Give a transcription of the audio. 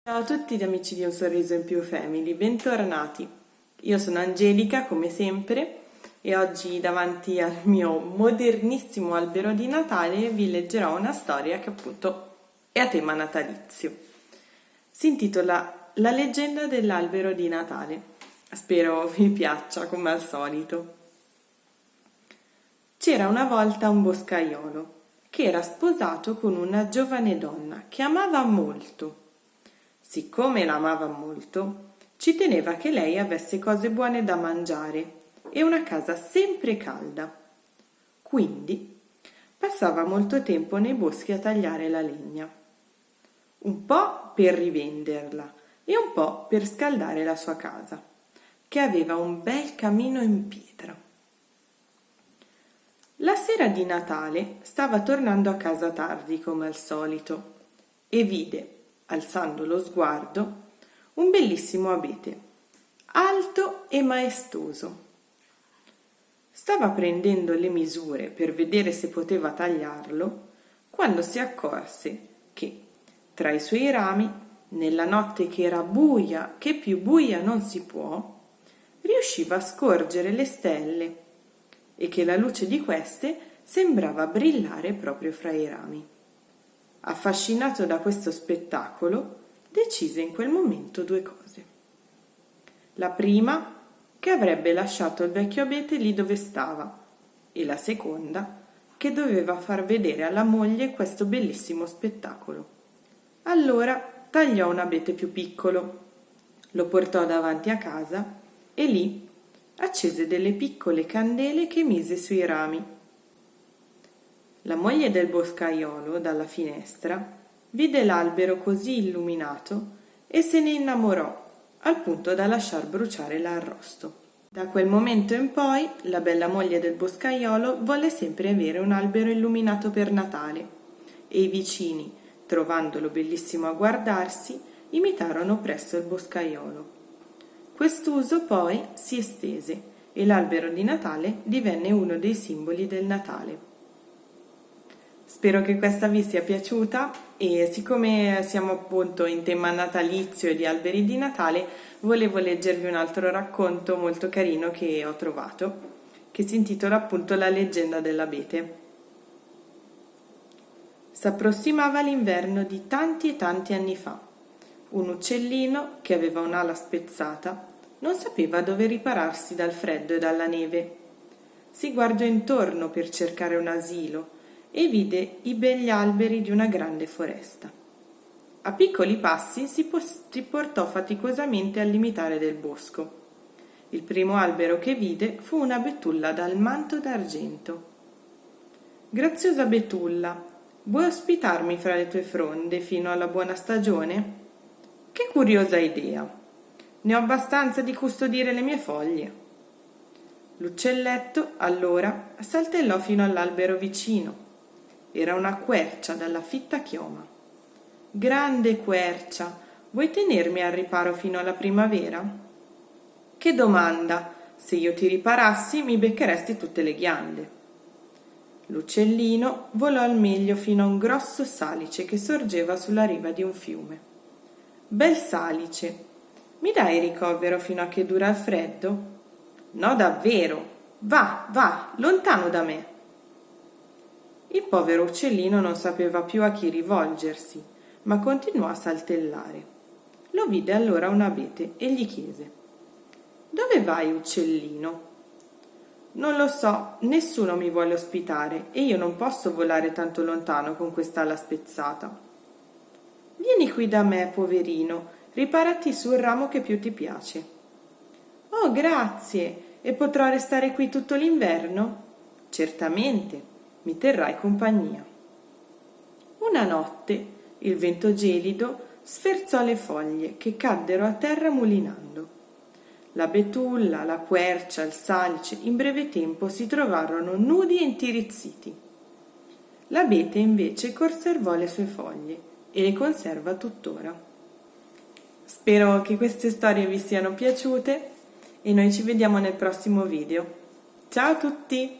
Ciao a tutti gli amici di Un Sorriso in Più Family, bentornati. Io sono Angelica, come sempre, e oggi davanti al mio modernissimo albero di Natale vi leggerò una storia che appunto è a tema natalizio. Si intitola La leggenda dell'albero di Natale. Spero vi piaccia come al solito. C'era una volta un boscaiolo che era sposato con una giovane donna che amava molto. Siccome l'amava molto, ci teneva che lei avesse cose buone da mangiare e una casa sempre calda. Quindi passava molto tempo nei boschi a tagliare la legna, un po' per rivenderla e un po' per scaldare la sua casa, che aveva un bel camino in pietra. La sera di Natale stava tornando a casa tardi come al solito e vide, alzando lo sguardo, un bellissimo abete, alto e maestoso. Stava prendendo le misure per vedere se poteva tagliarlo, quando si accorse che, tra i suoi rami, nella notte che era buia, che più buia non si può, riusciva a scorgere le stelle e che la luce di queste sembrava brillare proprio fra i rami. Affascinato da questo spettacolo, decise in quel momento due cose. La prima, che avrebbe lasciato il vecchio abete lì dove stava, e la seconda, che doveva far vedere alla moglie questo bellissimo spettacolo. Allora tagliò un abete più piccolo, lo portò davanti a casa e lì accese delle piccole candele che mise sui rami. La moglie del boscaiolo, dalla finestra, vide l'albero così illuminato e se ne innamorò, al punto da lasciar bruciare l'arrosto. Da quel momento in poi, la bella moglie del boscaiolo volle sempre avere un albero illuminato per Natale e i vicini, trovandolo bellissimo a guardarsi, imitarono presto il boscaiolo. Quest'uso poi si estese e l'albero di Natale divenne uno dei simboli del Natale. Spero che questa vi sia piaciuta e siccome siamo appunto in tema natalizio e di alberi di Natale, volevo leggervi un altro racconto molto carino che ho trovato, che si intitola appunto La leggenda dell'abete. S'approssimava l'inverno di tanti e tanti anni fa. Un uccellino, che aveva un'ala spezzata, non sapeva dove ripararsi dal freddo e dalla neve. Si guardò intorno per cercare un asilo e vide i begli alberi di una grande foresta. A piccoli passi si portò faticosamente al limitare del bosco. Il primo albero che vide fu una betulla dal manto d'argento. Graziosa betulla, vuoi ospitarmi fra le tue fronde fino alla buona stagione? Che curiosa idea! Ne ho abbastanza di custodire le mie foglie. L'uccelletto, allora, saltellò fino all'albero vicino. Era una quercia dalla fitta chioma. Grande quercia, vuoi tenermi al riparo fino alla primavera? Che domanda! Se io ti riparassi mi beccheresti tutte le ghiande. L'uccellino volò al meglio fino a un grosso salice che sorgeva sulla riva di un fiume. Bel salice, mi dai ricovero fino a che dura il freddo? No, davvero! Va, va, lontano da me! Il povero uccellino non sapeva più a chi rivolgersi, ma continuò a saltellare. Lo vide allora un abete e gli chiese: «Dove vai, uccellino?» «Non lo so, nessuno mi vuole ospitare e io non posso volare tanto lontano con quest'ala spezzata». «Vieni qui da me, poverino, riparati sul ramo che più ti piace». «Oh, grazie! E potrò restare qui tutto l'inverno?» «Certamente, mi terrai compagnia». Una notte il vento gelido sferzò le foglie che caddero a terra mulinando. La betulla, la quercia, il salice in breve tempo si trovarono nudi e intirizziti. L'abete invece conservò le sue foglie e le conserva tuttora. Spero che queste storie vi siano piaciute e noi ci vediamo nel prossimo video. Ciao a tutti!